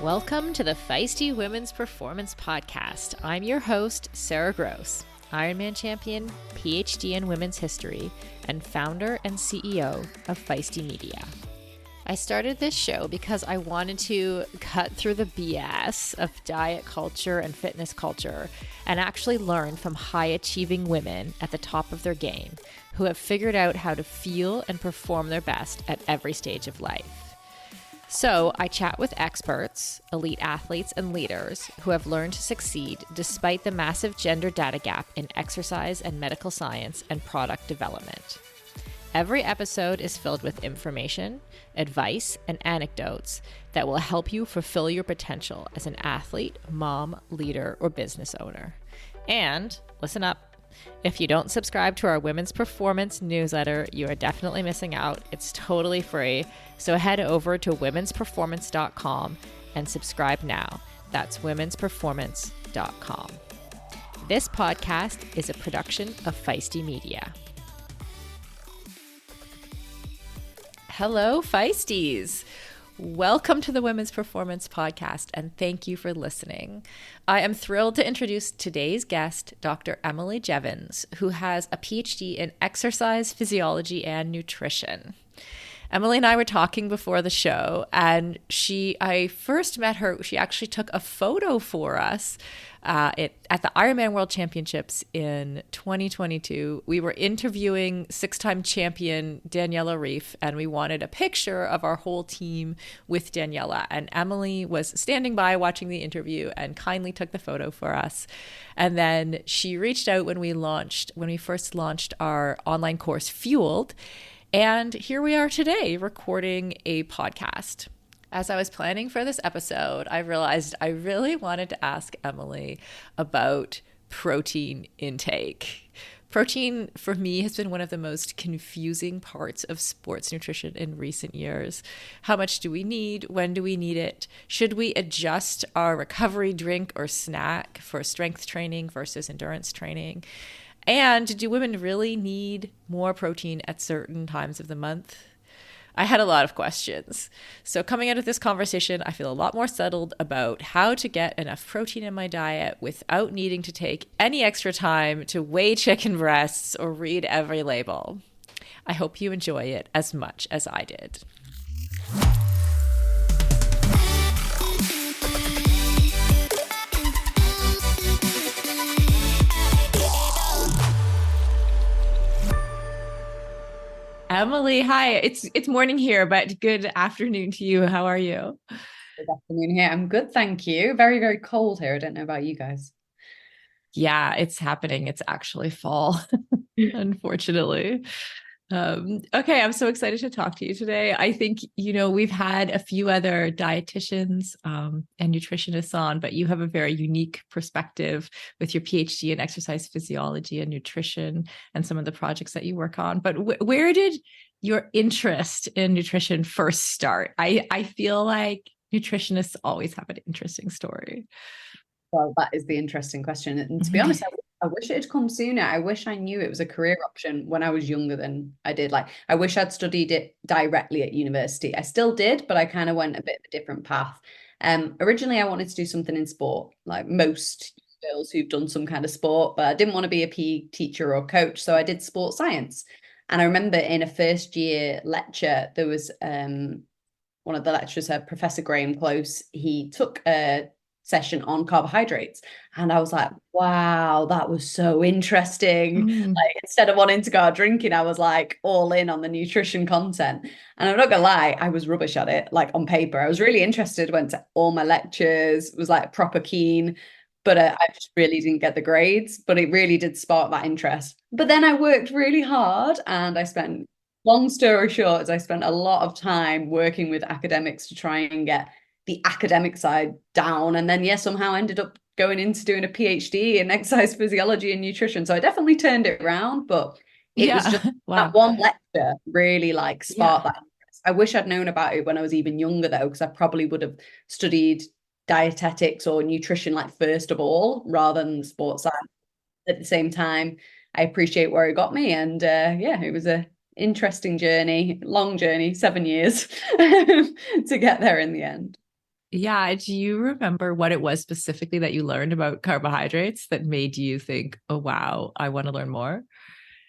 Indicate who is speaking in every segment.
Speaker 1: Welcome to the Feisty Women's Performance Podcast. I'm your host, Sara Gross, Ironman champion, PhD in women's history, and founder and CEO of Feisty Media. I started this show because I wanted to cut through the BS of diet culture and fitness culture and actually learn from high-achieving women at the top of their game who have figured out how to feel and perform their best at every stage of life. So I chat with experts, elite athletes, and leaders who have learned to succeed despite the massive gender data gap in exercise and medical science and product development. Every episode is filled with information, advice, and anecdotes that will help you fulfill your potential as an athlete, mom, leader, or business owner. And listen up. If you don't subscribe to our Women's Performance newsletter, you are definitely missing out. It's totally free. So head over to womensperformance.com and subscribe now. That's womensperformance.com. This podcast is a production of Feisty Media. Hello, Feisties. Welcome to the Women's Performance Podcast, and thank you for listening. I am thrilled to introduce today's guest, Dr. Emily Jevons, who has a PhD in Exercise Physiology and Nutrition. Emily and I were talking before the show, and I first met her. She actually took a photo for us at the Ironman World Championships in 2022. We were interviewing six-time champion Daniela Ryf, and we wanted a picture of our whole team with Daniela. And Emily was standing by watching the interview and kindly took the photo for us. And then she reached out when we first launched our online course, Fueled. And here we are today recording a podcast. As I was planning for this episode, I realized I really wanted to ask Emily about protein intake. Protein, for me, has been one of the most confusing parts of sports nutrition in recent years. How much do we need? When do we need it? Should we adjust our recovery drink or snack for strength training versus endurance training? And do women really need more protein at certain times of the month? I had a lot of questions. So coming out of this conversation, I feel a lot more settled about how to get enough protein in my diet without needing to take any extra time to weigh chicken breasts or read every label. I hope you enjoy it as much as I did. Emily, hi. It's morning here, but good afternoon to you. How are you?
Speaker 2: Good afternoon here. I'm good, thank you. Very, very cold here. I don't know about you guys.
Speaker 1: Yeah, it's happening. It's actually fall, unfortunately. Okay, I'm so excited to talk to you today. I think, we've had a few other dietitians and nutritionists on, but you have a very unique perspective with your PhD in exercise physiology and nutrition and some of the projects that you work on. But where did your interest in nutrition first start? I feel like nutritionists always have an interesting story.
Speaker 2: Well, that is the interesting question. And to be honest, I wish it had come sooner. I wish I knew it was a career option when I was younger than I did. Like, I wish I'd studied it directly at university. I still did, but I kind of went a bit of a different path. Originally, I wanted to do something in sport, like most girls who've done some kind of sport, but I didn't want to be a PE teacher or coach. So I did sports science. And I remember in a first year lecture, there was one of the lecturers, Professor Graham Close. He took a session on carbohydrates, and I was like, wow, that was so interesting. Like, instead of wanting to go out drinking, I was like all in on the nutrition content. And I'm not gonna lie, I was rubbish at it. Like, on paper I was really interested, went to all my lectures, was like proper keen, but I just really didn't get the grades. But it really did spark that interest. But then I worked really hard, and long story short, I spent a lot of time working with academics to try and get the academic side down, and then somehow ended up going into doing a PhD in exercise physiology and nutrition. So I definitely turned it around, but it was just that one lecture really sparked that interest. I wish I'd known about it when I was even younger though, because I probably would have studied dietetics or nutrition first of all, rather than sports science. At the same time, I appreciate where it got me, and it was a interesting journey, long journey, 7 years to get there in the end.
Speaker 1: Yeah. Do you remember what it was specifically that you learned about carbohydrates that made you think, oh, wow, I want to learn more?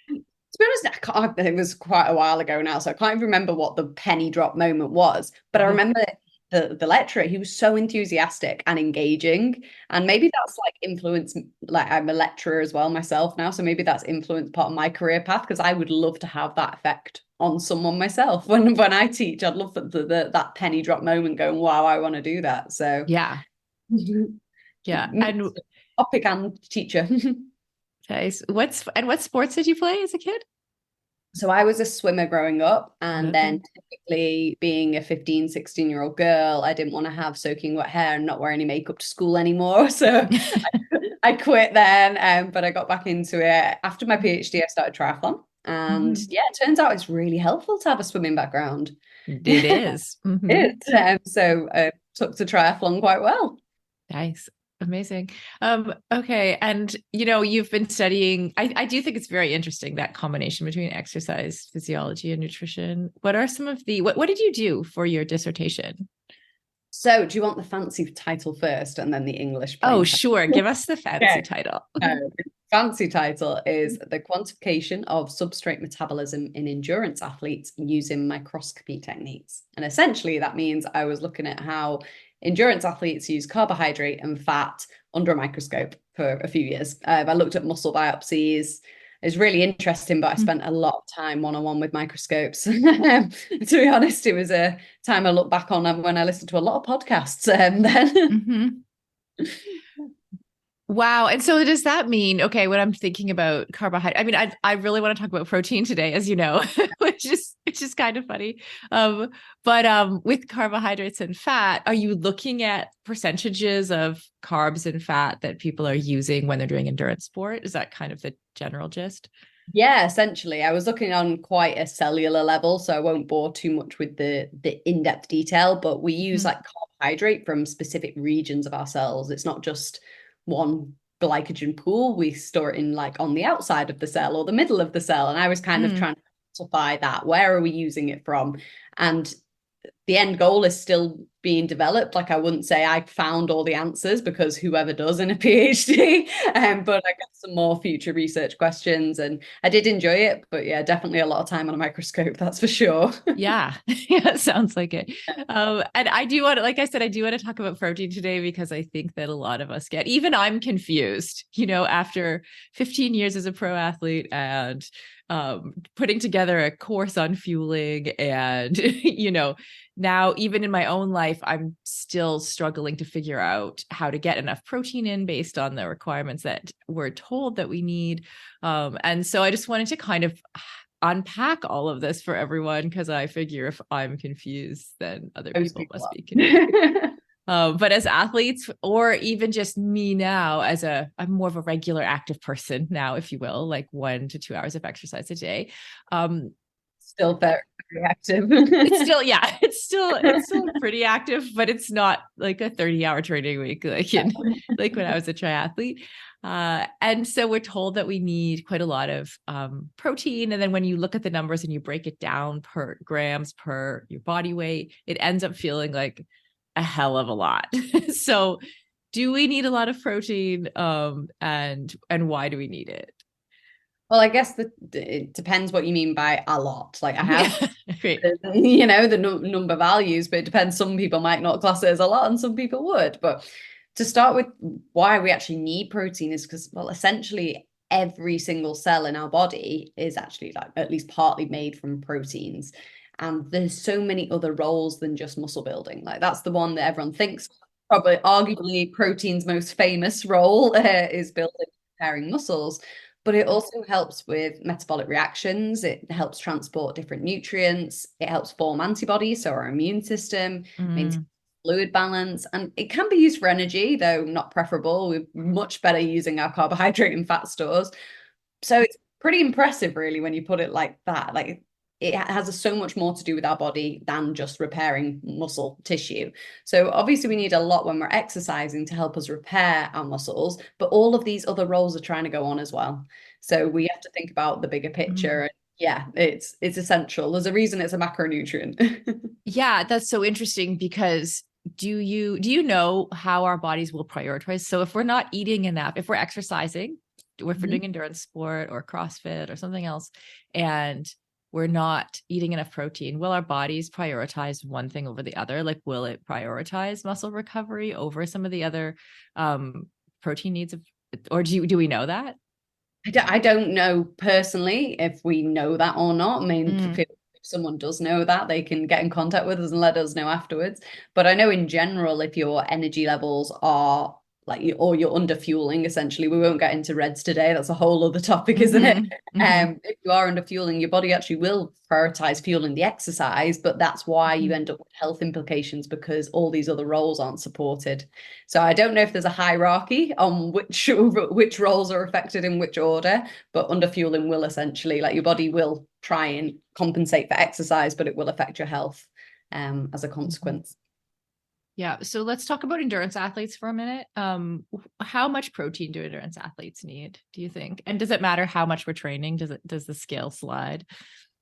Speaker 2: To be honest, it was quite a while ago now, so I can't even remember what the penny drop moment was. But I
Speaker 1: Mhm.
Speaker 2: remember the lecturer, he was so enthusiastic and engaging. And maybe that's like influenced, like I'm a lecturer as well myself now. So maybe that's influenced part of my career path because I would love to have that effect on someone myself. When I teach, I'd love that penny drop moment going, wow, I want to do that. So
Speaker 1: Yeah. Yeah. And
Speaker 2: topic and teacher.
Speaker 1: nice. What sports did you play as a kid?
Speaker 2: So I was a swimmer growing up, and then
Speaker 1: Okay.
Speaker 2: typically being a 15, 16-year-old girl, I didn't want to have soaking wet hair and not wear any makeup to school anymore. So I quit then, but I got back into it. After my PhD, I started triathlon. And
Speaker 1: Mhm.
Speaker 2: yeah, it turns out it's really helpful to have a swimming background.
Speaker 1: It is.
Speaker 2: It is. So took to triathlon quite well.
Speaker 1: Nice. Amazing. Okay. And you've been studying, I do think it's very interesting, that combination between exercise, physiology, and nutrition. What are some of what did you do for your dissertation?
Speaker 2: So do you want the fancy title first and then the English
Speaker 1: Oh,
Speaker 2: plain title?
Speaker 1: sure. Give us the fancy
Speaker 2: Okay.
Speaker 1: title.
Speaker 2: The fancy title is The Quantification of Substrate Metabolism in Endurance Athletes Using Microscopy Techniques. And essentially, that means I was looking at how endurance athletes use carbohydrate and fat under a microscope for a few years. I looked at muscle biopsies. It's really interesting, but I spent a lot of time one-on-one with microscopes. To be honest, it was a time I look back on when I listened to a lot of podcasts then.
Speaker 1: Mhm. Wow. And so does that mean, okay, when I'm thinking about carbohydrate, I mean, I really want to talk about protein today, as you know, which is kind of funny. But with carbohydrates and fat, are you looking at percentages of carbs and fat that people are using when they're doing endurance sport? Is that kind of the general gist?
Speaker 2: Yeah, essentially. I was looking on quite a cellular level, so I won't bore too much with the in-depth detail, but we use
Speaker 1: Mhm.
Speaker 2: like carbohydrate from specific regions of our cells. It's not just one glycogen pool. We store it in like on the outside of the cell or the middle of the cell. And I was kind of
Speaker 1: Mm.
Speaker 2: trying to quantify that. Where are we using it from? And the end goal is still being developed. Like I wouldn't say I found all the answers because whoever does in a PhD, but I got some more future research questions and I did enjoy it. But yeah, definitely a lot of time on a microscope, that's for sure.
Speaker 1: Yeah, yeah, sounds like it. And I do want to, like I said, I do want to talk about protein today because I think that a lot of us get, even I'm confused, after 15 years as a pro athlete and putting together a course on fueling and, now even in my own life, I'm still struggling to figure out how to get enough protein in based on the requirements that we're told that we need. And so I just wanted to kind of unpack all of this for everyone because I figure if I'm confused, then other
Speaker 2: Most
Speaker 1: people
Speaker 2: people
Speaker 1: must be confused.
Speaker 2: are.
Speaker 1: But as athletes, or even just me now, I'm more of a regular active person now, if you will, like 1 to 2 hours of exercise a day. Um,
Speaker 2: Still very reactive.
Speaker 1: it's still, yeah, it's still pretty active, but it's not like a 30-hour training week like when I was a triathlete. And so we're told that we need quite a lot of protein. And then when you look at the numbers and you break it down per grams per your body weight, it ends up feeling like a hell of a lot. So do we need a lot of protein? And why do we need it?
Speaker 2: Well, I guess it depends what you mean by a lot. Like I
Speaker 1: Yeah,
Speaker 2: have
Speaker 1: great.
Speaker 2: the number values, but it depends. Some people might not class it as a lot and some people would. But to start with, why we actually need protein is because, well, essentially every single cell in our body is actually like at least partly made from proteins. And there's so many other roles than just muscle building. Like that's the one that everyone thinks probably arguably protein's most famous role is building, repairing muscles, but it also helps with metabolic reactions. It helps transport different nutrients. It helps form antibodies, so our immune system, maintain
Speaker 1: Mm,
Speaker 2: fluid balance. And it can be used for energy, though not preferable. We're much better using our carbohydrate and fat stores. So it's pretty impressive, really, when you put it like that. Like it has so much more to do with our body than just repairing muscle tissue. So obviously we need a lot when we're exercising to help us repair our muscles, but all of these other roles are trying to go on as well. So we have to think about the bigger picture.
Speaker 1: mm.
Speaker 2: And yeah, it's essential. There's a reason it's a macronutrient.
Speaker 1: Yeah, that's so interesting because do you know how our bodies will prioritize? So if we're not eating enough, if we're exercising, or if we're doing endurance sport or CrossFit or something else, and we're not eating enough protein, will our bodies prioritize one thing over the other? Like, will it prioritize muscle recovery over some of the other protein needs of, or do we know that?
Speaker 2: I don't know personally if we know that or not. I mean, if someone does know that, they can get in contact with us and let us know afterwards. But I know in general, if your energy levels are like or you're under fueling, essentially, we won't get into reds today. That's a whole other topic, isn't it? If you are under fueling, your body actually will prioritize fueling the exercise, but that's why you end up with health implications because all these other roles aren't supported. So I don't know if there's a hierarchy on which roles are affected in which order, but under fueling will essentially, like, your body will try and compensate for exercise, but it will affect your health as a consequence.
Speaker 1: Yeah. So let's talk about endurance athletes for a minute. How much protein do endurance athletes need, do you think? And does it matter how much we're training? Does the scale slide?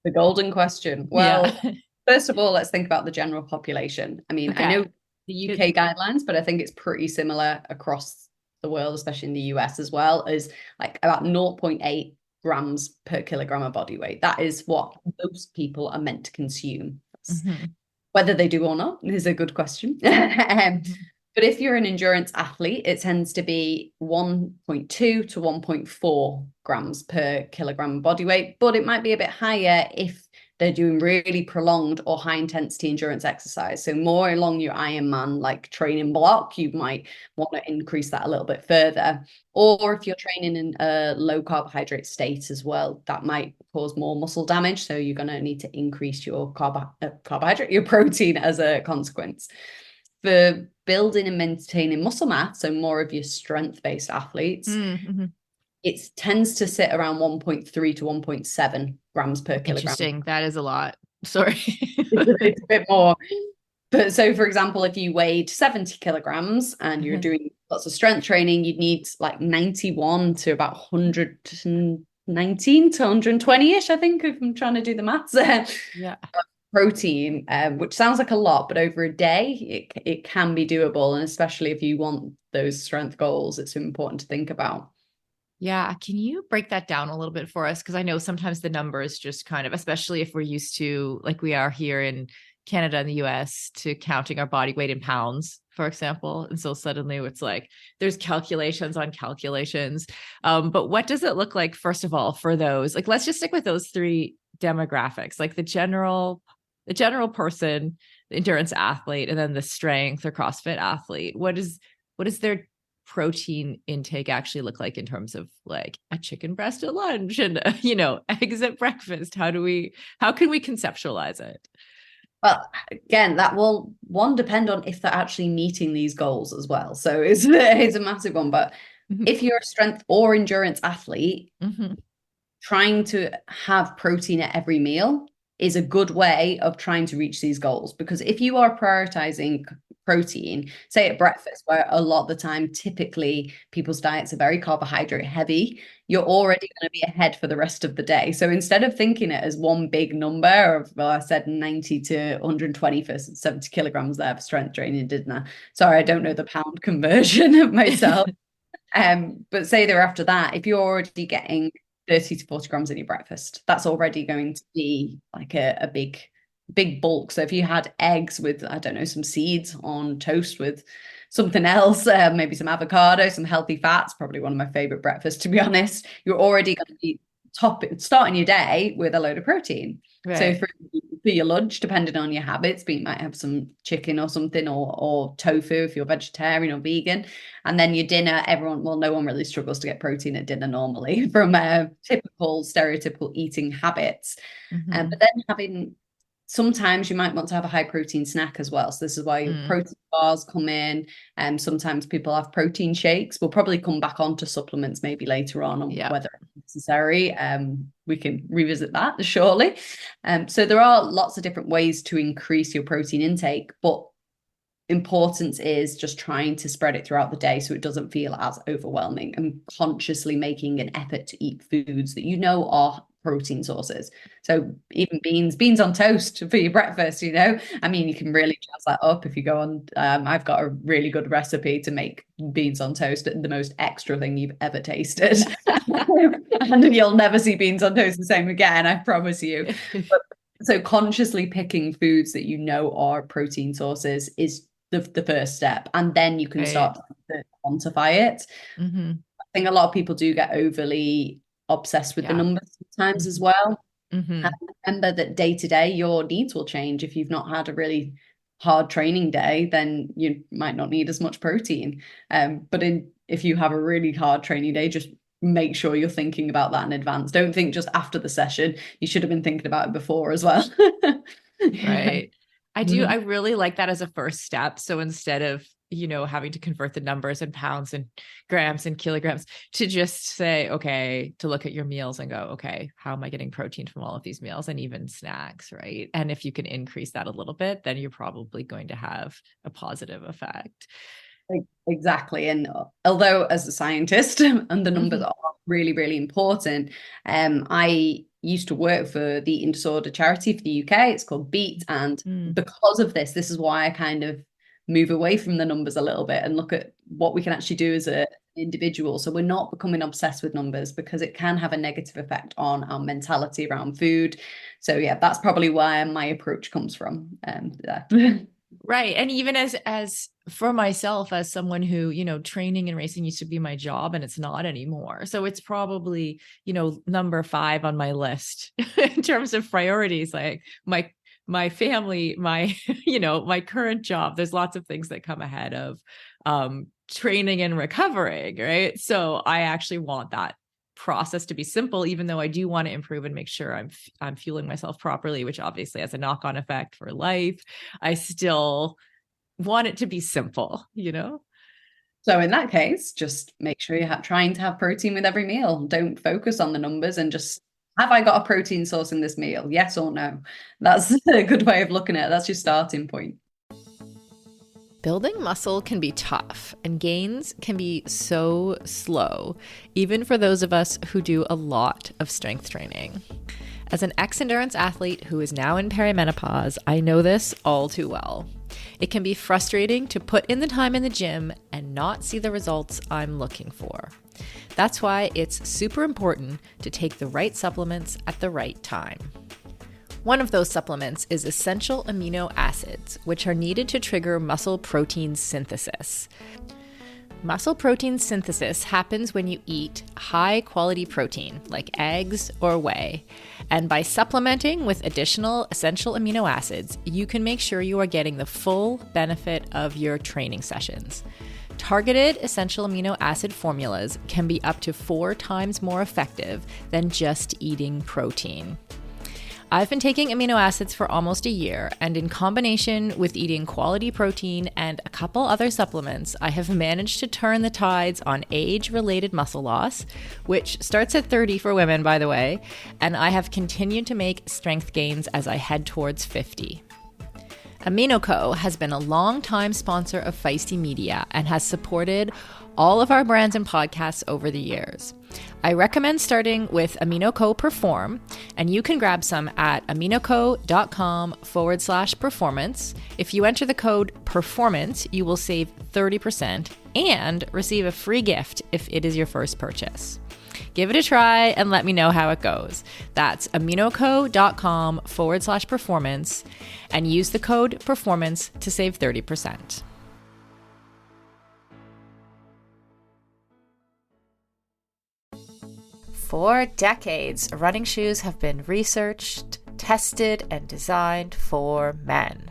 Speaker 2: The golden question. Well, first of all, let's think about the general population. I mean, I know the UK guidelines, but I think it's pretty similar across the world, especially in the US as well, as like about 0.8 grams per kilogram of body weight. That is what most people are meant to consume. Whether they do or not is a good question. But if you're an endurance athlete, it tends to be 1.2 to 1.4 grams per kilogram body weight, but it might be a bit higher if they're doing really prolonged or high intensity endurance exercise. So more along your Ironman like training block, you might want to increase that a little bit further. Or if you're training in a low carbohydrate state as well, that might cause more muscle damage. So you're going to need to increase your carbohydrate, your protein as a consequence. For building and maintaining muscle mass, so more of your strength-based athletes, it tends to sit around 1.3 to 1.7 grams per kilogram.
Speaker 1: Interesting. That is a lot. Sorry.
Speaker 2: It's a bit more. But so, for example, if you weighed 70 kilograms and you're doing lots of strength training, you'd need like 91 to about 119 to 120-ish, I think, if I'm trying to do the maths.
Speaker 1: Yeah.
Speaker 2: Protein, which sounds like a lot, but over a day, it can be doable. And especially if you want those strength goals, it's important to think about.
Speaker 1: Yeah. Can you break that down a little bit for us? Because I know sometimes the numbers just kind of, especially if we're used to, like we are here in Canada and the US, to counting our body weight in pounds, for example. And so suddenly it's like there's calculations on calculations. But what does it look like, first of all, for those? Like, let's just stick with those three demographics, like the general person, the endurance athlete, and then the strength or CrossFit athlete. What is their protein intake actually look like in terms of like a chicken breast at lunch and eggs at breakfast? How can we conceptualize it?
Speaker 2: Well, again, that will depend on if they're actually meeting these goals as well. So it's a massive one. But if you're a strength or endurance athlete, trying to have protein at every meal is a good way of trying to reach these goals. Because if you are prioritizing protein, say at breakfast, where a lot of the time, typically people's diets are very carbohydrate heavy, you're already going to be ahead for the rest of the day. So instead of thinking it as one big number of, well, I said 90 to 120 for 70 kilograms there for strength training, didn't I? Sorry, I don't know the pound conversion of myself. But say they're after that, if you're already getting 30 to 40 grams in your breakfast, that's already going to be like a big bulk. So if you had eggs with, I don't know, some seeds on toast with something else, maybe some avocado, some healthy fats, probably one of my favorite breakfasts, to be honest, you're already going to be starting your day with a load of protein. Right. So for your lunch, depending on your habits, but you might have some chicken or something, or tofu if you're vegetarian or vegan. And then your dinner, no one really struggles to get protein at dinner normally from typical stereotypical eating habits. But then sometimes you might want to have a high protein snack as well. So this is why your protein bars come in. And sometimes people have protein shakes. We'll probably come back onto supplements maybe later on whether it's necessary. We can revisit that shortly. So there are lots of different ways to increase your protein intake, but importance is just trying to spread it throughout the day so it doesn't feel as overwhelming, and consciously making an effort to eat foods that you know are protein sources. So even beans on toast for your breakfast, you know, I mean, you can really jazz that up if you go on. I've got a really good recipe to make beans on toast, the most extra thing you've ever tasted. And you'll never see beans on toast the same again, I promise you. But, so consciously picking foods that you know are protein sources is the first step, and then you can start to quantify it.
Speaker 1: Mm-hmm.
Speaker 2: I think a lot of people do get overly obsessed with the numbers sometimes as well.
Speaker 1: Mm-hmm.
Speaker 2: Remember that day to day your needs will change. If you've not had a really hard training day, then you might not need as much protein, but if you have a really hard training day, just make sure you're thinking about that in advance. Don't think just after the session. You should have been thinking about it before as well.
Speaker 1: Right. I really like that as a first step. So instead of, having to convert the numbers and pounds and grams and kilograms, to just say, okay, to look at your meals and go, okay, how am I getting protein from all of these meals and even snacks, right? And if you can increase that a little bit, then you're probably going to have a positive effect.
Speaker 2: Exactly. And although as a scientist and the numbers are really, really important, I used to work for the eating disorder charity for the UK. It's called BEAT. And because of this is why I kind of move away from the numbers a little bit and look at what we can actually do as an individual. So we're not becoming obsessed with numbers, because it can have a negative effect on our mentality around food. So yeah, that's probably where my approach comes from.
Speaker 1: Right. And even as for myself, as someone who, training and racing used to be my job and it's not anymore. So it's probably, number 5 on my list in terms of priorities, like my family, my, my current job. There's lots of things that come ahead of training and recovering. Right. So I actually want that process to be simple, even though I do want to improve and make sure I'm fueling myself properly, which obviously has a knock-on effect for life. I still want it to be simple,
Speaker 2: So in that case, just make sure you're trying to have protein with every meal. Don't focus on the numbers, and just, have I got a protein source in this meal? Yes or no? That's a good way of looking at it. That's your starting point.
Speaker 1: Building muscle can be tough, and gains can be so slow, even for those of us who do a lot of strength training. As an ex-endurance athlete who is now in perimenopause, I know this all too well. It can be frustrating to put in the time in the gym and not see the results I'm looking for. That's why it's super important to take the right supplements at the right time. One of those supplements is essential amino acids, which are needed to trigger muscle protein synthesis. Muscle protein synthesis happens when you eat high-quality protein, like eggs or whey. And by supplementing with additional essential amino acids, you can make sure you are getting the full benefit of your training sessions. Targeted essential amino acid formulas can be up to 4 times more effective than just eating protein. I've been taking amino acids for almost a year, and in combination with eating quality protein and a couple other supplements, I have managed to turn the tides on age-related muscle loss, which starts at 30 for women, by the way, and I have continued to make strength gains as I head towards 50. AminoCo has been a long-time sponsor of Feisty Media and has supported all of our brands and podcasts over the years. I recommend starting with AminoCo Perform, and you can grab some at aminoco.com/performance. If you enter the code PERFORMANCE, you will save 30% and receive a free gift if it is your first purchase. Give it a try and let me know how it goes. That's aminoco.com/performance and use the code PERFORMANCE to save 30%. For decades, running shoes have been researched, tested, and designed for men.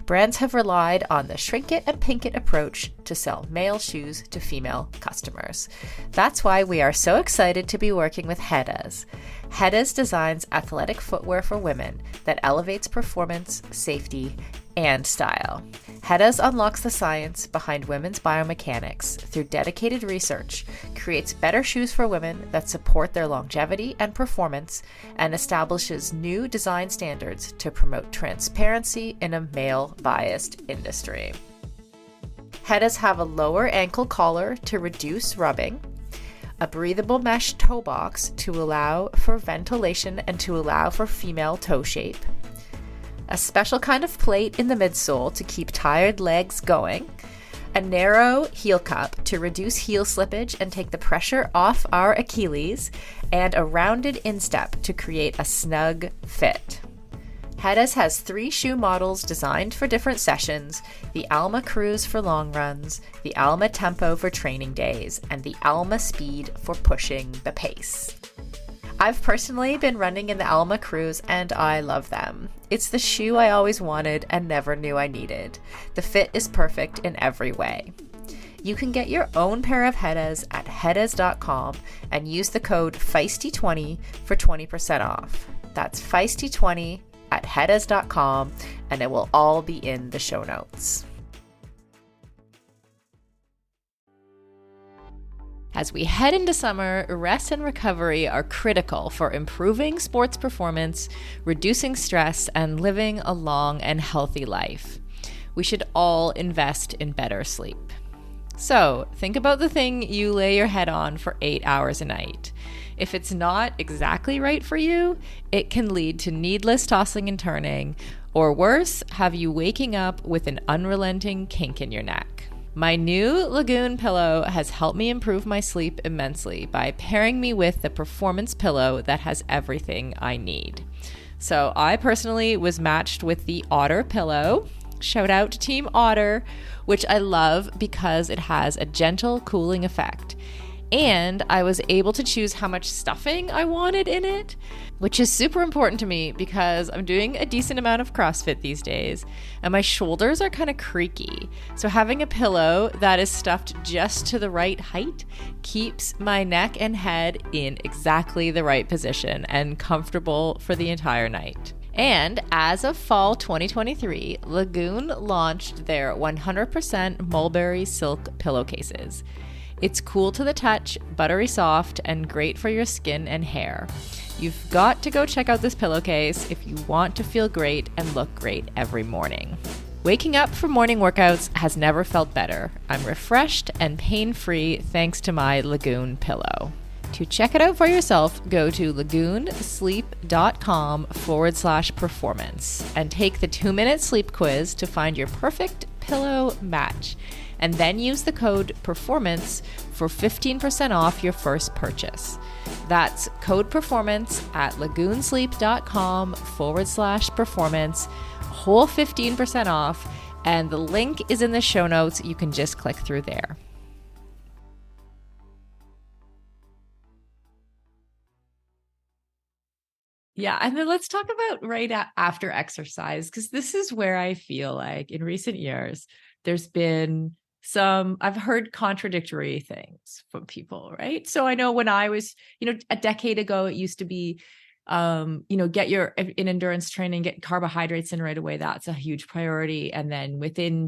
Speaker 1: Brands have relied on the shrink it and pink it approach to sell male shoes to female customers. That's why we are so excited to be working with Hedas. Hedas designs athletic footwear for women that elevates performance, safety, and style. Hedas unlocks the science behind women's biomechanics through dedicated research, creates better shoes for women that support their longevity and performance, and establishes new design standards to promote transparency in a male-biased industry. Hedas have a lower ankle collar to reduce rubbing, a breathable mesh toe box to allow for ventilation and to allow for female toe shape, a special kind of plate in the midsole to keep tired legs going, a narrow heel cup to reduce heel slippage and take the pressure off our Achilles, and a rounded instep to create a snug fit. Hedas has 3 shoe models designed for different sessions: the Alma Cruise for long runs, the Alma Tempo for training days, and the Alma Speed for pushing the pace. I've personally been running in the Alma Cruise and I love them. It's the shoe I always wanted and never knew I needed. The fit is perfect in every way. You can get your own pair of Hedas at hedas.com and use the code Feisty20 for 20% off. That's Feisty20 at hedas.com, and it will all be in the show notes. As we head into summer, rest and recovery are critical for improving sports performance, reducing stress, and living a long and healthy life. We should all invest in better sleep. So, think about the thing you lay your head on for 8 hours a night. If it's not exactly right for you, it can lead to needless tossing and turning, or worse, have you waking up with an unrelenting kink in your neck. My new Lagoon pillow has helped me improve my sleep immensely by pairing me with the performance pillow that has everything I need. So I personally was matched with the Otter pillow. Shout out to Team Otter, which I love because it has a gentle cooling effect. And I was able to choose how much stuffing I wanted in it, which is super important to me because I'm doing a decent amount of CrossFit these days and my shoulders are kind of creaky. So having a pillow that is stuffed just to the right height keeps my neck and head in exactly the right position and comfortable for the entire night. And as of fall 2023, Lagoon launched their 100% mulberry silk pillowcases. It's cool to the touch, buttery soft, and great for your skin and hair. You've got to go check out this pillowcase if you want to feel great and look great every morning. Waking up for morning workouts has never felt better. I'm refreshed and pain-free thanks to my Lagoon pillow. To check it out for yourself, go to lagoonsleep.com/performance and take the 2-minute sleep quiz to find your perfect pillow match. And then use the code PERFORMANCE for 15% off your first purchase. That's code PERFORMANCE at lagoonsleep.com/performance, whole 15% off, and the link is in the show notes. You can just click through there. Yeah, and then let's talk about after exercise, because this is where I feel like in recent years, there's been I've heard contradictory things from people, right? So I know when I was, a decade ago, it used to be, get in endurance training, get carbohydrates in right away. That's a huge priority. And then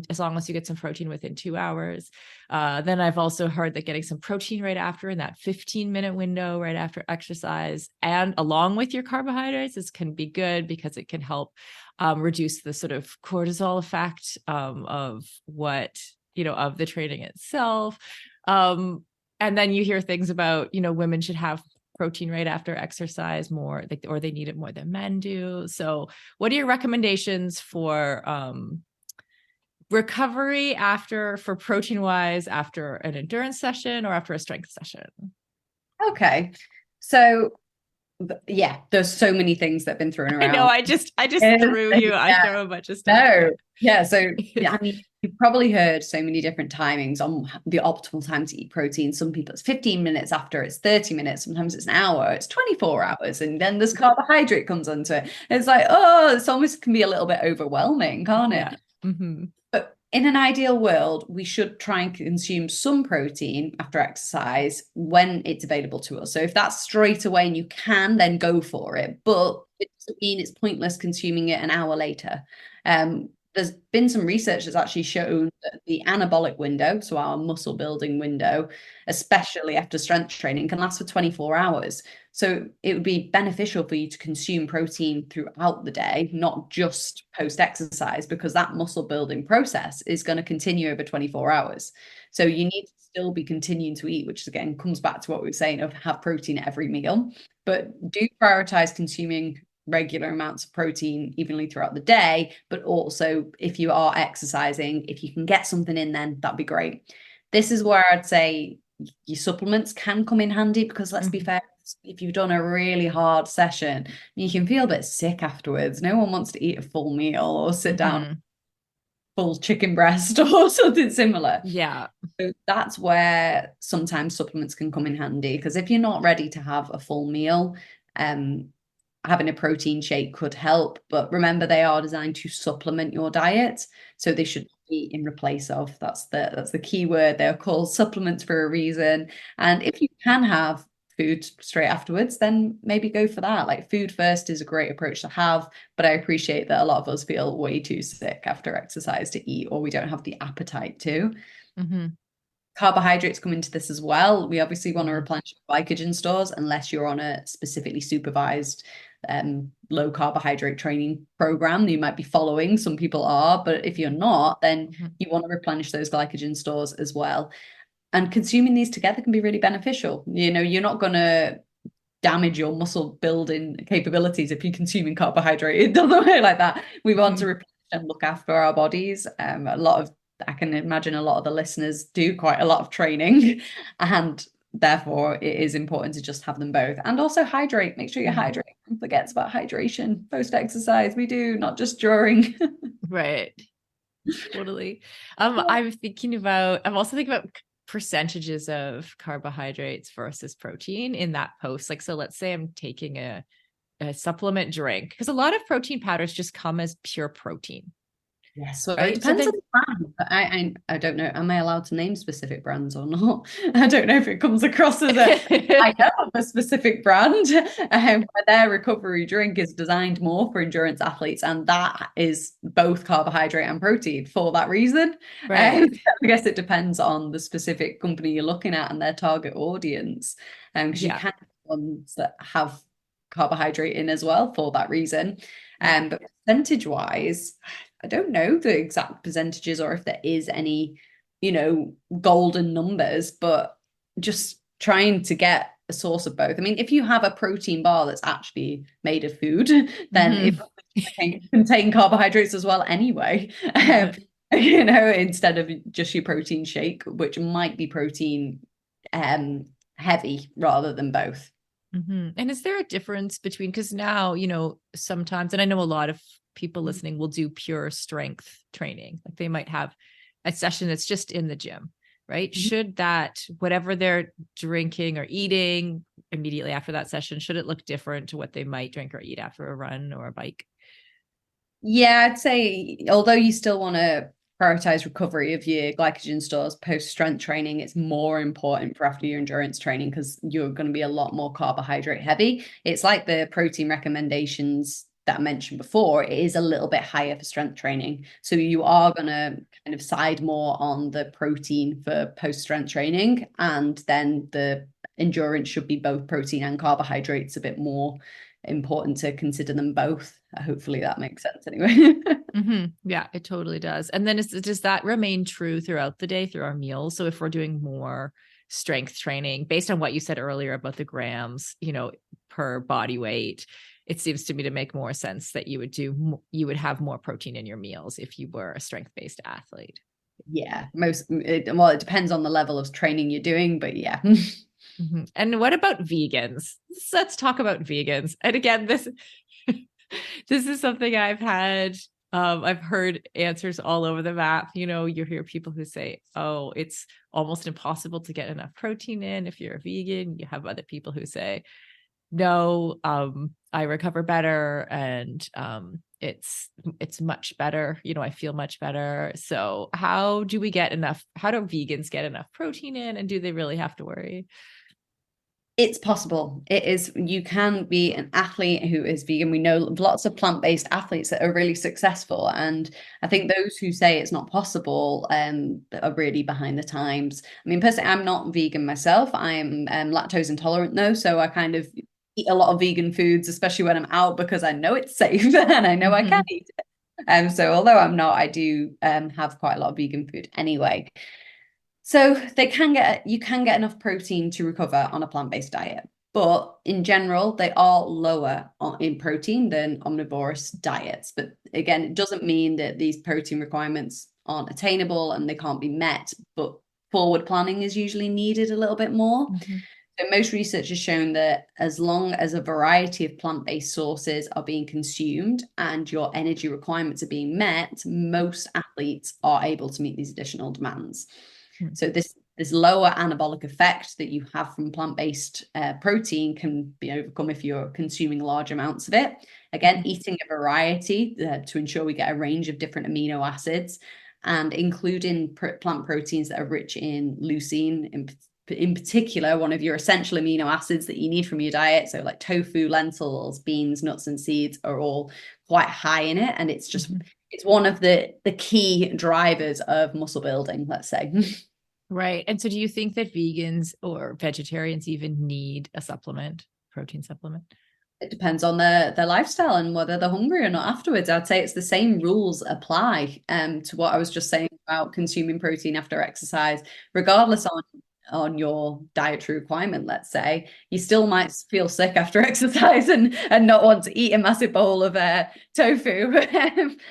Speaker 1: as long as you get some protein within 2 hours, then I've also heard that getting some protein right after in that 15-minute window, right after exercise, and along with your carbohydrates can be good because it can help reduce the sort of cortisol effect of what, of the training itself. And then you hear things about, women should have protein right after exercise more, or they need it more than men do. So what are your recommendations for recovery for protein wise after an endurance session or after a strength session?
Speaker 2: Okay. So yeah, there's so many things that have been thrown around.
Speaker 1: I know, I just threw you. Yeah. I throw a bunch of stuff.
Speaker 2: No. Yeah. So I mean, you've probably heard so many different timings on the optimal time to eat protein. Some people it's 15 minutes after, it's 30 minutes, sometimes it's an hour, it's 24 hours, and then there's carbohydrate comes onto it. It's like, it's almost can be a little bit overwhelming, can't it?
Speaker 1: Yeah. Mm-hmm.
Speaker 2: But in an ideal world, we should try and consume some protein after exercise when it's available to us. So if that's straight away and you can, then go for it. But it doesn't mean it's pointless consuming it an hour later. there's been some research that's actually shown that the anabolic window, so our muscle building window, especially after strength training, can last for 24 hours. So it would be beneficial for you to consume protein throughout the day, not just post exercise, because that muscle building process is going to continue over 24 hours. So you need to still be continuing to eat, which again comes back to what we were saying of have protein at every meal, but do prioritize consuming regular amounts of protein evenly throughout the day. But also, if you are exercising, if you can get something in, then that'd be great. This is where I'd say your supplements can come in handy, because let's be fair, if you've done a really hard session, you can feel a bit sick afterwards. No one wants to eat a full meal or sit down full chicken breast or something similar.
Speaker 1: Yeah.
Speaker 2: So that's where sometimes supplements can come in handy, because if you're not ready to have a full meal, having a protein shake could help. But remember, they are designed to supplement your diet, so they should be in replace of. That's the key word. They're called supplements for a reason. And if you can have food straight afterwards, then maybe go for that. Like, food first is a great approach to have, but I appreciate that a lot of us feel way too sick after exercise to eat, or we don't have the appetite to. Carbohydrates come into this as well. We obviously want to replenish glycogen stores unless you're on a specifically supervised low carbohydrate training program that you might be following. Some people are, but if you're not, then you want to replenish those glycogen stores as well. And consuming these together can be really beneficial. You know, you're not going to damage your muscle building capabilities if you're consuming carbohydrate. It doesn't work like that. We want to replenish and look after our bodies. I can imagine a lot of the listeners do quite a lot of training, and therefore it is important to just have them both. And also hydrate. Make sure you hydrate. Don't forget about hydration post exercise. We do, not just during.
Speaker 1: Right. Totally. I'm also thinking about percentages of carbohydrates versus protein in that post. Like, so let's say I'm taking a supplement drink, because a lot of protein powders just come as pure protein.
Speaker 2: Yes, so
Speaker 1: right?
Speaker 2: it depends on the brand. But I don't know. Am I allowed to name specific brands or not? I don't know if it comes across as I know of a specific brand where their recovery drink is designed more for endurance athletes, and that is both carbohydrate and protein for that reason.
Speaker 1: Right.
Speaker 2: I guess it depends on the specific company you're looking at and their target audience. Because you can have ones that have carbohydrate in as well for that reason. But percentage wise, I don't know the exact percentages or if there is any, golden numbers, but just trying to get a source of both. I mean, if you have a protein bar that's actually made of food, then it can contain carbohydrates as well anyway. Instead of just your protein shake, which might be protein heavy rather than both.
Speaker 1: And is there a difference between, because now, sometimes, and I know a lot of people listening will do pure strength training. Like, they might have a session that's just in the gym, right? Should that, whatever they're drinking or eating immediately after that session, should it look different to what they might drink or eat after a run or a bike?
Speaker 2: Yeah, I'd say, although you still want to prioritize recovery of your glycogen stores post strength training, it's more important for after your endurance training, because you're going to be a lot more carbohydrate heavy. It's like the protein recommendations that I mentioned before. It is a little bit higher for strength training, so you are going to kind of side more on the protein for post strength training, and then the endurance should be both protein and carbohydrates, a bit more important to consider them both. Hopefully that makes sense anyway.
Speaker 1: Yeah, it totally does. And then does that remain true throughout the day through our meals? So if we're doing more strength training based on what you said earlier about the grams, per body weight, it seems to me to make more sense that you would have more protein in your meals if you were a strength-based athlete.
Speaker 2: Yeah, it depends on the level of training you're doing, but yeah.
Speaker 1: And what about vegans? Let's talk about vegans. And again, this is something I've heard answers all over the map. You hear people who say, oh, it's almost impossible to get enough protein in if you're a vegan. You have other people who say, no, I recover better, and it's much better. I feel much better. So how do vegans get enough protein in, and do they really have to worry?
Speaker 2: It's possible. It is. You can be an athlete who is vegan. We know lots of plant-based athletes that are really successful. And I think those who say it's not possible are really behind the times. I mean, personally, I'm not vegan myself. I'm lactose intolerant though. So I kind of eat a lot of vegan foods, especially when I'm out, because I know it's safe and I know I can eat it. So although I'm not, I do have quite a lot of vegan food anyway. So you can get enough protein to recover on a plant-based diet, but in general, they are lower in protein than omnivorous diets. But again, it doesn't mean that these protein requirements aren't attainable and they can't be met, but forward planning is usually needed a little bit more. So most research has shown that as long as a variety of plant-based sources are being consumed and your energy requirements are being met, most athletes are able to meet these additional demands. So this lower anabolic effect that you have from plant-based protein can be overcome if you're consuming large amounts of it. Again, eating a variety to ensure we get a range of different amino acids, and including plant proteins that are rich in leucine, in particular, one of your essential amino acids that you need from your diet. So like tofu, lentils, beans, nuts, and seeds are all quite high in it. And it's just, it's one of the key drivers of muscle building, let's say.
Speaker 1: Right. And so do you think that vegans or vegetarians even need a supplement, protein supplement?
Speaker 2: It depends on their lifestyle and whether they're hungry or not afterwards. I'd say it's the same rules apply to what I was just saying about consuming protein after exercise, regardless on your dietary requirement. Let's say you still might feel sick after exercise and not want to eat a massive bowl of tofu.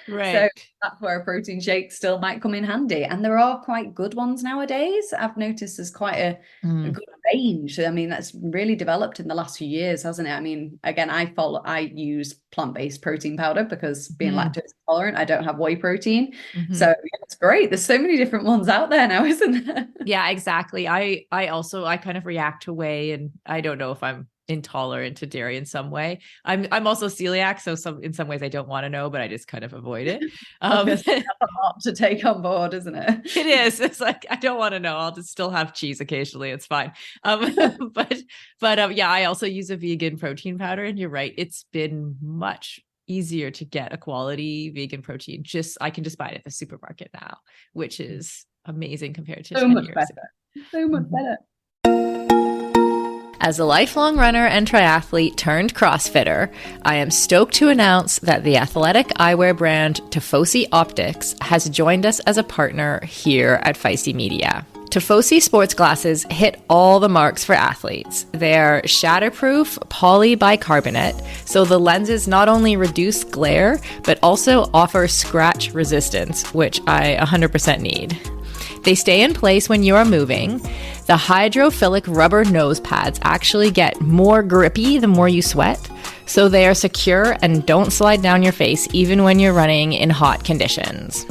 Speaker 1: Right.
Speaker 2: So that's where a protein shake still might come in handy, and there are quite good ones nowadays. I've noticed there's quite a good range. I mean, that's really developed in the last few years, hasn't it? I mean, again, I use plant-based protein powder because being lactose intolerant, I don't have whey protein. So yeah, it's great. There's so many different ones out there now, isn't there?
Speaker 1: Yeah, exactly. I kind of react to whey, and I don't know if I'm intolerant to dairy in some way. I'm also celiac, so in some ways I don't want to know, but I just kind of avoid it.
Speaker 2: That's a lot to take on board, isn't it?
Speaker 1: It is. It's like, I don't want to know. I'll just still have cheese occasionally. It's fine. But yeah, I also use a vegan protein powder, and you're right. It's been much easier to get a quality vegan protein. I can just buy it at the supermarket now, which is amazing compared to 10 years ago.
Speaker 2: So much better.
Speaker 1: As a lifelong runner and triathlete turned CrossFitter, I am stoked to announce that the athletic eyewear brand Tifosi Optics has joined us as a partner here at Feisty Media. Tifosi sports glasses hit all the marks for athletes. They're shatterproof polybicarbonate, so the lenses not only reduce glare, but also offer scratch resistance, which I 100% need. They stay in place when you are moving. The hydrophilic rubber nose pads actually get more grippy the more you sweat, so they are secure and don't slide down your face even when you're running in hot conditions.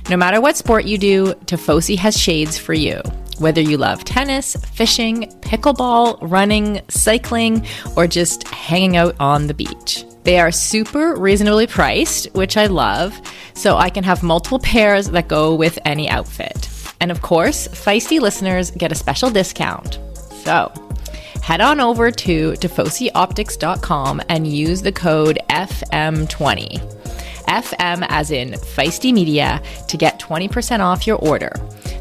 Speaker 1: No matter what sport you do, Tifosi has shades for you. Whether you love tennis, fishing, pickleball, running, cycling, or just hanging out on the beach. They are super reasonably priced, which I love, so I can have multiple pairs that go with any outfit. And of course, Feisty listeners get a special discount. So head on over to tifosioptics.com and use the code FM20. FM as in Feisty Media to get 20% off your order.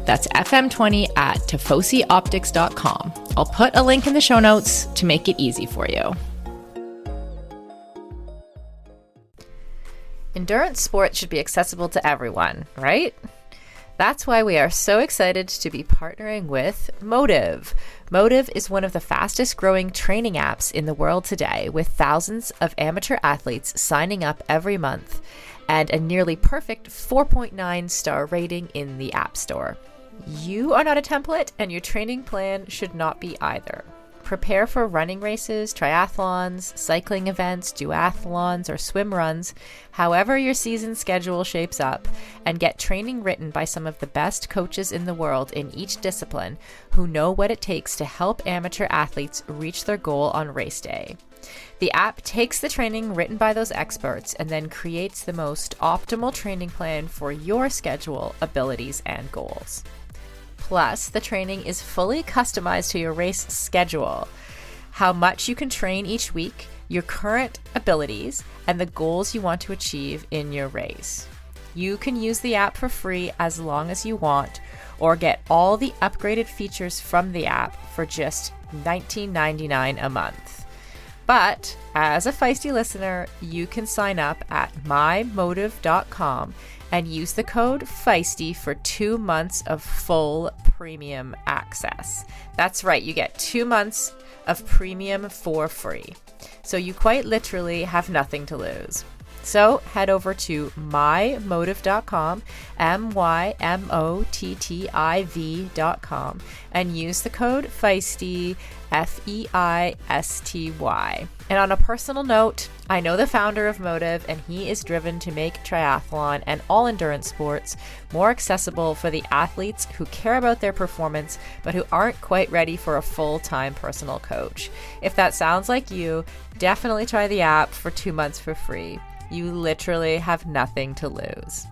Speaker 1: That's FM20 at tifosioptics.com. I'll put a link in the show notes to make it easy for you. Endurance sports should be accessible to everyone, right? That's why we are so excited to be partnering with Motive. Motive is one of the fastest growing training apps in the world today, with thousands of amateur athletes signing up every month and a nearly perfect 4.9 star rating in the App Store. You are not a template, and your training plan should not be either. Prepare for running races, triathlons, cycling events, duathlons, or swim runs, however your season schedule shapes up, and get training written by some of the best coaches in the world in each discipline who know what it takes to help amateur athletes reach their goal on race day. The app takes the training written by those experts and then creates the most optimal training plan for your schedule, abilities, and goals. Plus, the training is fully customized to your race schedule. how much you can train each week, your current abilities, and the goals you want to achieve in your race. You can use the app for free as long as you want, or get all the upgraded features from the app for just $19.99 a month. But as a Feisty listener, you can sign up at mymotive.com and use the code Feisty for 2 months of full premium access. That's right, you get 2 months of premium for free. So you quite literally have nothing to lose. So head over to mymotive.com, mymotiv.com, and use the code Feisty, Feisty. And on a personal note, I know the founder of Motive, and he is driven to make triathlon and all endurance sports more accessible for the athletes who care about their performance, but who aren't quite ready for a full-time personal coach. If that sounds like you, definitely try the app for 2 months for free. You literally have nothing to lose.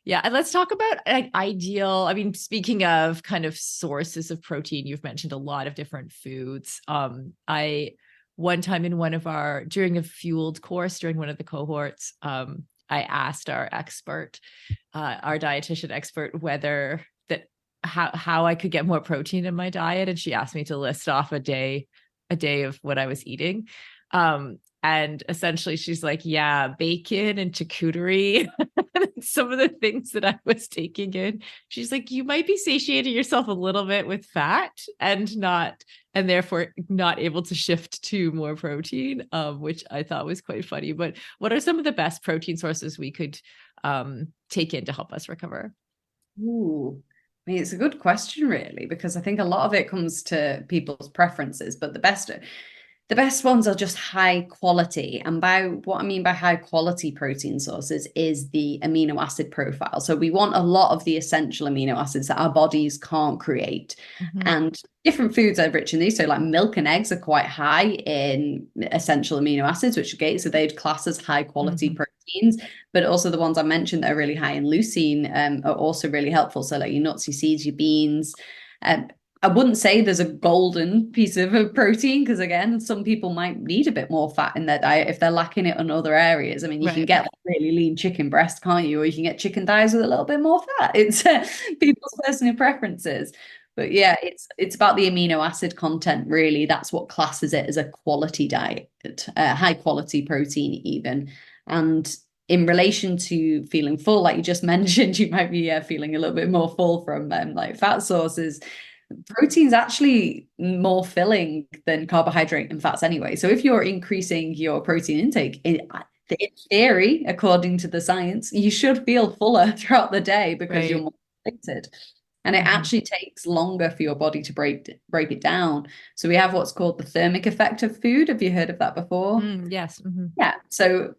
Speaker 1: Yeah, and let's talk about ideal. I mean, speaking of kind of sources of protein, you've mentioned a lot of different foods. I one time in during a fueled course during one of the cohorts, I asked our expert, our dietitian expert, whether how I could get more protein in my diet. And she asked me to list off a day of what I was eating. And essentially she's like, yeah, bacon and charcuterie, some of the things that I was taking in. She's like, you might be satiating yourself a little bit with fat and therefore not able to shift to more protein, which I thought was quite funny. But what are some of the best protein sources we could take in to help us recover?
Speaker 2: Ooh. I mean, it's a good question, really, because I think a lot of it comes to people's preferences, but the best ones are just high quality. And by what I mean by high quality protein sources is the amino acid profile. So we want a lot of the essential amino acids that our bodies can't create.
Speaker 1: Mm-hmm.
Speaker 2: And different foods are rich in these. So like milk and eggs are quite high in essential amino acids, which are great. So they'd class as high quality proteins. But also the ones I mentioned that are really high in leucine are also really helpful. So like your nuts, your seeds, your beans. I wouldn't say there's a golden piece of protein, because again, some people might need a bit more fat in their diet if they're lacking it in other areas. I mean, you can get like really lean chicken breast, can't you? Or you can get chicken thighs with a little bit more fat. It's people's personal preferences. But yeah, it's about the amino acid content, really. That's what classes it as a quality diet, high quality protein even. And in relation to feeling full, like you just mentioned, you might be feeling a little bit more full from like fat sources. Protein's actually more filling than carbohydrate and fats anyway. So if you're increasing your protein intake, in theory, according to the science, you should feel fuller throughout the day because you're more depleted. And it actually takes longer for your body to break it down. So we have what's called the thermic effect of food. Have you heard of that before?
Speaker 1: Yes. Mm-hmm.
Speaker 2: Yeah. So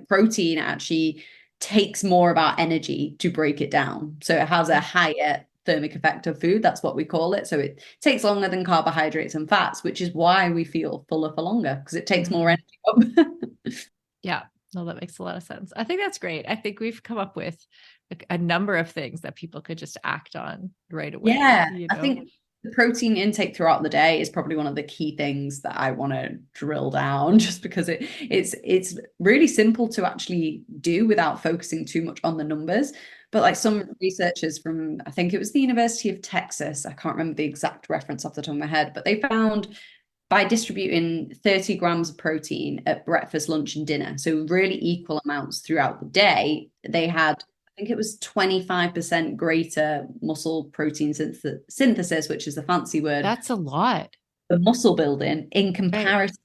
Speaker 2: protein actually takes more of our energy to break it down. So it has a higher thermic effect of food. That's what we call it. So it takes longer than carbohydrates and fats, which is why we feel fuller for longer, because it takes more energy up.
Speaker 1: Yeah, no, that makes a lot of sense. I think that's great. I think we've come up with a number of things that people could just act on right away.
Speaker 2: Yeah, I think the protein intake throughout the day is probably one of the key things that I want to drill down, just because it's really simple to actually do without focusing too much on the numbers. But like some researchers from, I think it was the University of Texas, I can't remember the exact reference off the top of my head, but they found by distributing 30 grams of protein at breakfast, lunch, and dinner, so really equal amounts throughout the day, they had, I think it was 25% greater muscle protein synthesis, which is the fancy word.
Speaker 1: That's a lot.
Speaker 2: The muscle building in comparison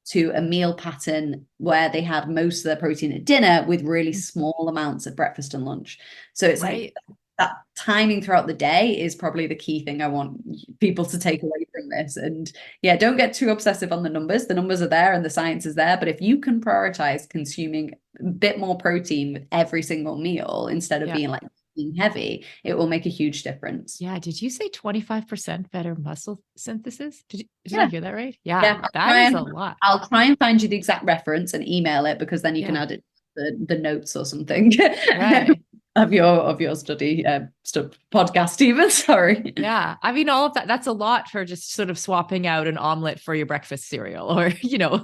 Speaker 2: to a meal pattern where they had most of their protein at dinner with really small amounts at breakfast and lunch. So it's like that timing throughout the day is probably the key thing I want people to take away from this. And yeah, don't get too obsessive on the numbers. The numbers are there and the science is there. But if you can prioritize consuming a bit more protein with every single meal instead of being like being heavy, it will make a huge difference.
Speaker 1: Yeah. Did you say 25% better muscle synthesis? Did I hear that right? Yeah. That is a lot.
Speaker 2: I'll try and find you the exact reference and email it, because then you can add it the notes or something
Speaker 1: Right.
Speaker 2: of your study podcast even. Sorry.
Speaker 1: Yeah. I mean, all of that, that's a lot for just sort of swapping out an omelet for your breakfast cereal or,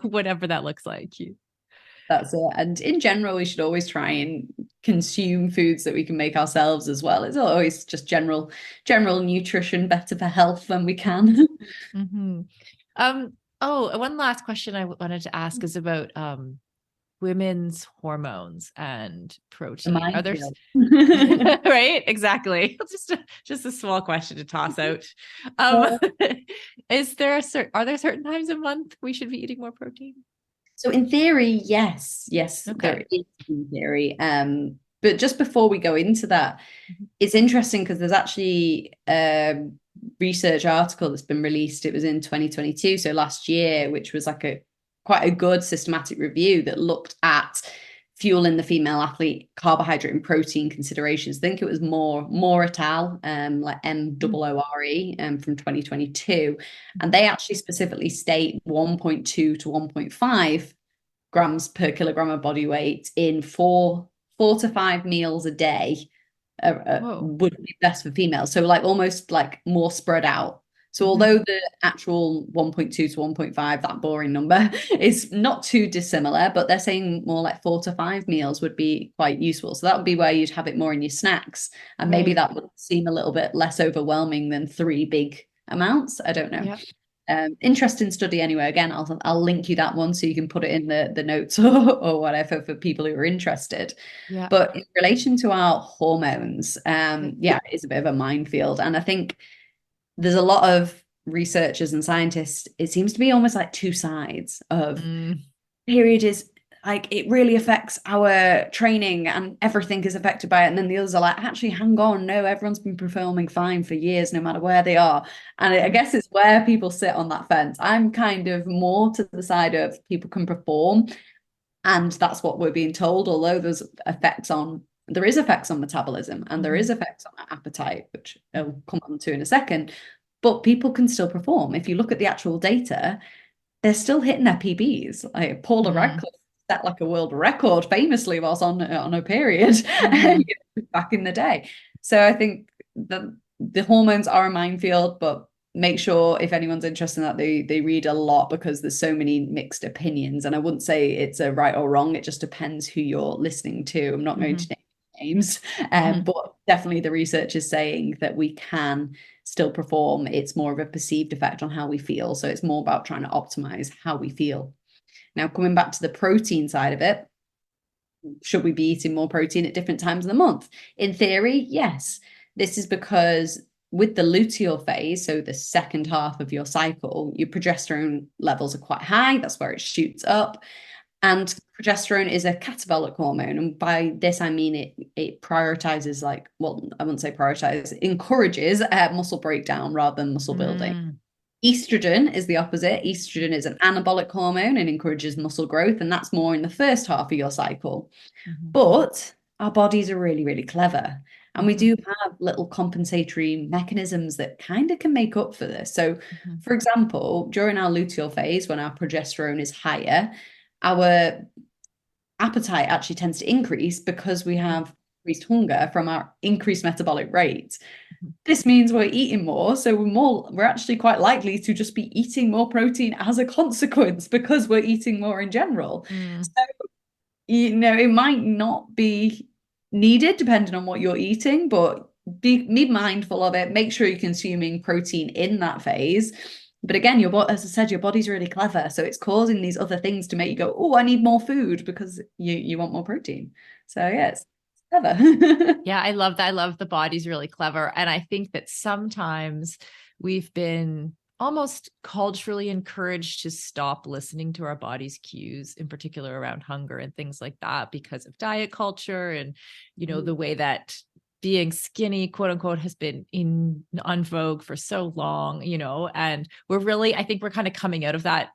Speaker 1: whatever that looks like.
Speaker 2: That's it. And in general, we should always try and consume foods that we can make ourselves as well. It's always just general nutrition, better for health when we can.
Speaker 1: Mm-hmm. One last question I wanted to ask is about women's hormones and
Speaker 2: The
Speaker 1: protein. Are there
Speaker 2: minefield.
Speaker 1: right? Exactly. Just a small question to toss out.
Speaker 2: Uh,
Speaker 1: Are there certain times a month we should be eating more protein?
Speaker 2: So in theory, yes, there
Speaker 1: Okay.
Speaker 2: is in theory. But just before we go into that,
Speaker 1: Mhm.
Speaker 2: it's interesting because there's actually a research article that's been released. It was in 2022, so last year, which was like quite a good systematic review that looked at fuel in the female athlete carbohydrate and protein considerations. I think it was more et al, like MOORE, from 2022. And they actually specifically state 1.2 to 1.5 grams per kilogram of body weight in four to five meals a day
Speaker 1: Whoa.
Speaker 2: would be best for females. So like almost like more spread out. So
Speaker 1: Mhm.
Speaker 2: although the actual 1.2 to 1.5, that boring number, is not too dissimilar, but they're saying more like 4 to 5 meals would be quite useful. So that would be where you'd have it more in your snacks. And maybe
Speaker 1: Right.
Speaker 2: that would seem a little bit less overwhelming than three big amounts. I don't know.
Speaker 1: Yeah.
Speaker 2: Interesting study anyway. Again, I'll link you that one so you can put it in the notes or whatever for people who are interested.
Speaker 1: Yeah.
Speaker 2: But in relation to our hormones,
Speaker 1: Okay.
Speaker 2: yeah, it's a bit of a minefield. And I think there's a lot of researchers and scientists, it seems to be almost like two sides of
Speaker 1: Mm,
Speaker 2: period is like it really affects our training and everything is affected by it. And then the others are like, actually, hang on, no, everyone's been performing fine for years, no matter where they are. And I guess it's where people sit on that fence. I'm kind of more to the side of people can perform, and that's what we're being told, although there is effects on metabolism and there is
Speaker 1: mhm.
Speaker 2: effects on appetite, which I'll come on to in a second. But people can still perform. If you look at the actual data, they're still hitting their PBs. Like Paula
Speaker 1: Mm,
Speaker 2: Radcliffe set like a world record famously whilst on her period
Speaker 1: mhm.
Speaker 2: back in the day. So I think the hormones are a minefield, but make sure if anyone's interested in that they read a lot because there's so many mixed opinions. And I wouldn't say it's a right or wrong. It just depends who you're listening to. I'm not going to
Speaker 1: Mhm.
Speaker 2: name names,
Speaker 1: Mhm.
Speaker 2: but definitely the research is saying that we can still perform. It's more of a perceived effect on how we feel. So it's more about trying to optimize how we feel. Now, coming back to the protein side of it, should we be eating more protein at different times of the month? In theory, yes. This is because with the luteal phase, so the second half of your cycle, your progesterone levels are quite high. That's where it shoots up. And progesterone is a catabolic hormone. And by this, I mean it prioritizes, like, well, I wouldn't say prioritize, encourages muscle breakdown rather than muscle building.
Speaker 1: Mm,
Speaker 2: Estrogen is the opposite. Estrogen is an anabolic hormone and encourages muscle growth. And that's more in the first half of your cycle.
Speaker 1: mhm.
Speaker 2: But our bodies are really, really clever. And we
Speaker 1: Mhm.
Speaker 2: do have little compensatory mechanisms that kind of can make up for this. So,
Speaker 1: Mhm.
Speaker 2: for example, during our luteal phase, when our progesterone is higher, our appetite actually tends to increase because we
Speaker 1: Okay.
Speaker 2: have increased hunger from our increased metabolic rate.
Speaker 1: Mhm.
Speaker 2: This means we're eating more, so we're actually quite likely to just be eating more protein as a consequence because we're eating more in general.
Speaker 1: Mm,
Speaker 2: It might not be needed depending on what you're eating, but be mindful of it. Make sure you're consuming protein in that phase. But again, as I said, your body's really clever, so it's causing these other things to make you go, "Oh, I need more food," because you want more protein. So yeah, it's clever.
Speaker 1: yeah, I love that. I love the body's really clever. And I think that sometimes we've been almost culturally encouraged to stop listening to our body's cues, in particular around hunger and things like that, because of diet culture and, the way that being skinny, quote unquote, has been on vogue for so long, and I think we're kind of coming out of that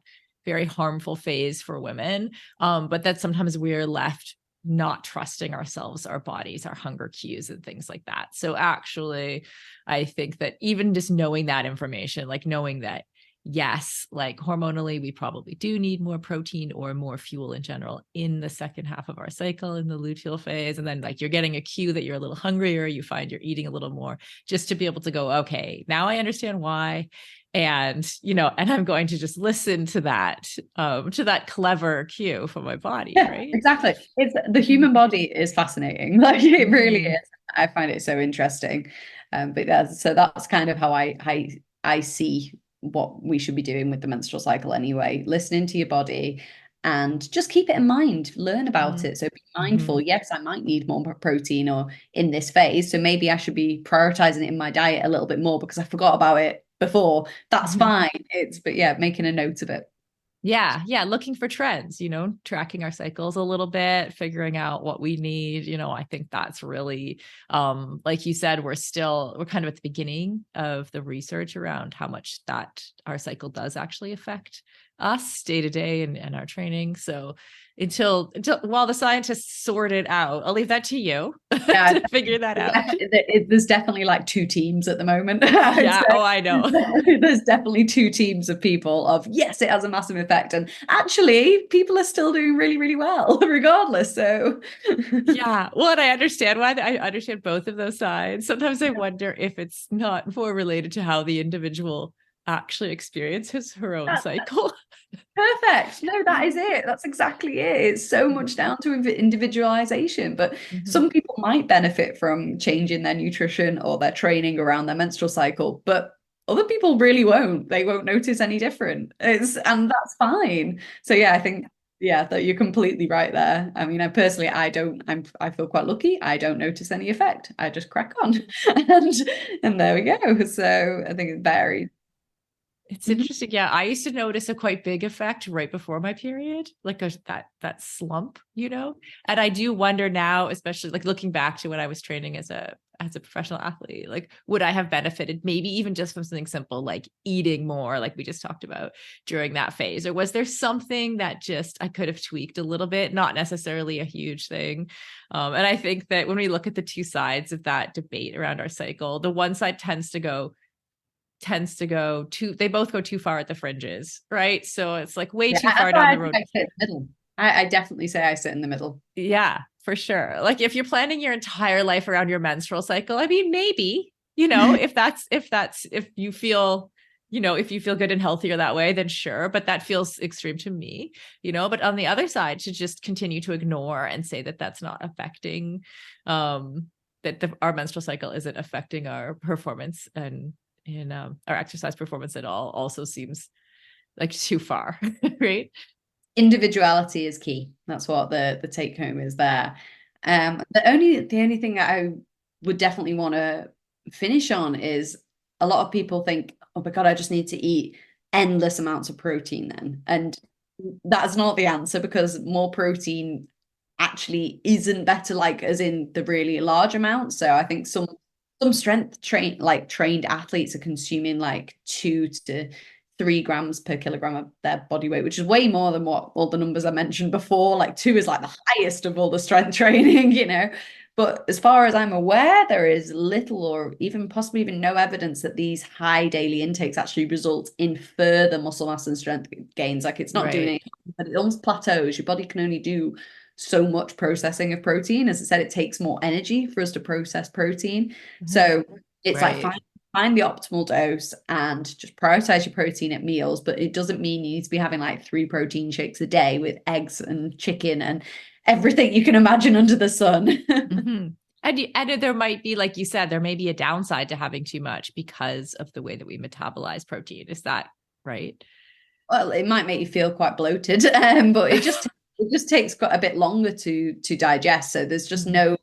Speaker 1: very harmful phase for women. But that sometimes we're left not trusting ourselves, our bodies, our hunger cues, and things like that. So actually, I think that even just knowing that information, like knowing that yes, like hormonally, we probably do need more protein or more fuel in general in the second half of our cycle in the luteal phase. And then like you're getting a cue that you're a little hungrier, you find you're eating a little more, just to be able to go, okay, now I understand why. And, and I'm going to just listen to that clever cue from my body,
Speaker 2: Yeah,
Speaker 1: right?
Speaker 2: exactly. It's the human body is fascinating. Like it really
Speaker 1: Mhm.
Speaker 2: is. I find it so interesting. But yeah, so that's kind of how I see what we should be doing with the menstrual cycle anyway. Listening to your body and just keep it in mind, learn about it. So be mindful.
Speaker 1: Mhm.
Speaker 2: Yes, I might need more protein or in this phase. So maybe I should be prioritizing it in my diet a little bit more because I forgot about it before. That's
Speaker 1: Mhm.
Speaker 2: fine. But yeah, making a note of it.
Speaker 1: Yeah. Yeah. Looking for trends, tracking our cycles a little bit, figuring out what we need. I think that's really, like you said, we're kind of at the beginning of the research around how much that our cycle does actually affect us day to day and our training. So until while the scientists sort it out, I'll leave that to you
Speaker 2: Yeah,
Speaker 1: to figure that out.
Speaker 2: there's definitely like two teams at the moment.
Speaker 1: Yeah.
Speaker 2: So
Speaker 1: Oh, I know.
Speaker 2: there's definitely two teams of people of yes, it has a massive effect. And actually, people are still doing really, really well, regardless. So
Speaker 1: Yeah. Well, and I understand why. I understand both of those sides. Sometimes I wonder if it's not more related to how the individual actually experiences her own
Speaker 2: that's
Speaker 1: cycle.
Speaker 2: perfect. No, that is it. That's exactly it. It's so much down to individualization. But
Speaker 1: Mhm.
Speaker 2: some people might benefit from changing their nutrition or their training around their menstrual cycle, but other people really won't. They won't notice any different. And that's fine. So yeah, I think yeah, that you're completely right there. I mean, I feel quite lucky. I don't notice any effect. I just crack on. and and there we go. So I think it varies.
Speaker 1: It's interesting. Yeah, I used to notice a quite big effect right before my period, like that slump, And I do wonder now, especially like looking back to when I was training as a professional athlete, like would I have benefited maybe even just from something simple like eating more, like we just talked about during that phase, or was there something that just I could have tweaked a little bit, not necessarily a huge thing. And I think that when we look at the two sides of that debate around our cycle, the one side they both go too far at the fringes, right? So it's like way
Speaker 2: Yeah,
Speaker 1: too
Speaker 2: that's
Speaker 1: far down
Speaker 2: why I
Speaker 1: the
Speaker 2: think
Speaker 1: road.
Speaker 2: I sit in the middle. I definitely say I sit in the middle.
Speaker 1: Yeah, for sure. Like if you're planning your entire life around your menstrual cycle, I mean, maybe, if you feel, if you feel good and healthier that way, then sure. But that feels extreme to me, but on the other side, to just continue to ignore and say that that's not affecting, our menstrual cycle isn't affecting our performance and in our exercise performance at all also seems like too far, right?
Speaker 2: Individuality is key. That's what the take home is there. The only thing that I would definitely want to finish on is a lot of people think, oh my God, I just need to eat endless amounts of protein then. And that's not the answer because more protein actually isn't better, like as in the really large amounts. So I think some trained athletes are consuming like 2 to 3 grams per kilogram of their body weight, which is way more than what all the numbers I mentioned before. Like 2 is like the highest of all the strength training. But as far as I'm aware, there is little or even possibly even no evidence that these high daily intakes actually result in further muscle mass and strength gains. Like it's not doing
Speaker 1: Right.
Speaker 2: anything, but it almost plateaus. Your body can only do so much processing of protein. As I said, it takes more energy for us to process protein.
Speaker 1: Mhm.
Speaker 2: So it's like
Speaker 1: Right.
Speaker 2: find the optimal dose and just prioritize your protein at meals. But it doesn't mean you need to be having like 3 protein shakes a day with eggs and chicken and everything you can imagine under the sun.
Speaker 1: Mm-hmm. And there might be, like you said, there may be a downside to having too much because of the way that we metabolize protein. Is that right?
Speaker 2: Well, it might make you feel quite bloated, but it just takes quite a bit longer to digest. So
Speaker 1: Mhm.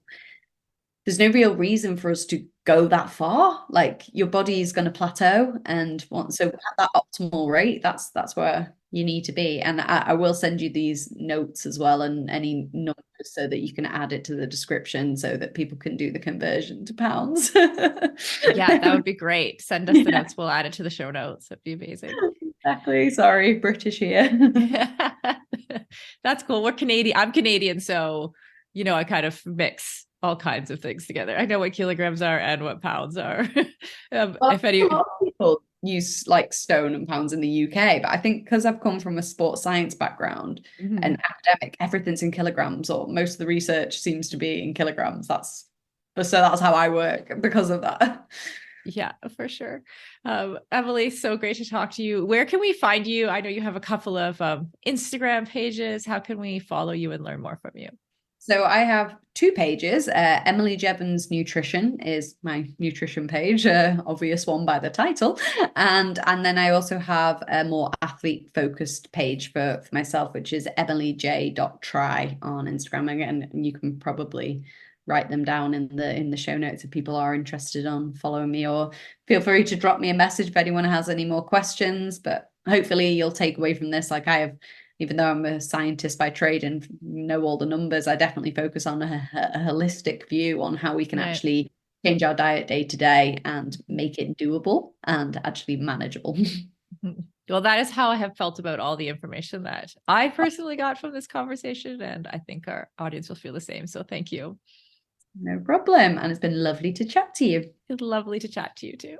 Speaker 2: there's no real reason for us to go that far. Like your body is going to plateau, and so at that optimal rate, that's where you need to be. And I will send you these notes as well and any numbers so that you can add it to the description so that people can do the conversion to pounds.
Speaker 1: Yeah, that would be great. Send us the
Speaker 2: Yeah,
Speaker 1: notes. We'll add it to the show notes. That'd be amazing.
Speaker 2: exactly. Sorry, British here.
Speaker 1: That's cool. We're Canadian. I'm Canadian, so I kind of mix all kinds of things together. I know what kilograms are and what pounds are.
Speaker 2: Well,
Speaker 1: If
Speaker 2: a
Speaker 1: any,
Speaker 2: lot of people use like stone and pounds in the UK, but I think because I've come from a sports science background and academic, everything's in kilograms, or most of the research seems to be in kilograms. So that's how I work because of that.
Speaker 1: Yeah, for sure. Emily, so great to talk to you. Where can we find you? I know you have a couple of Instagram pages. How can we follow you and learn more from you?
Speaker 2: So I have two pages. Emily Jevons Nutrition is my nutrition page, obvious one by the title, and then I also have a more athlete focused page for myself, which is emilyj.try on Instagram. Again, and you can probably write them down in the show notes if people are interested on following me, or feel free to drop me a message if anyone has any more questions. But hopefully you'll take away from this, like I have. Even though I'm a scientist by trade and know all the numbers, I definitely focus on a holistic view on how we can actually change our diet day to day and make it doable and actually manageable.
Speaker 1: Well, that is how I have felt about all the information that I personally got from this conversation. And I think our audience will feel the same. So thank you.
Speaker 2: No problem. And it's been lovely to chat to you.
Speaker 1: It's lovely to chat to you too.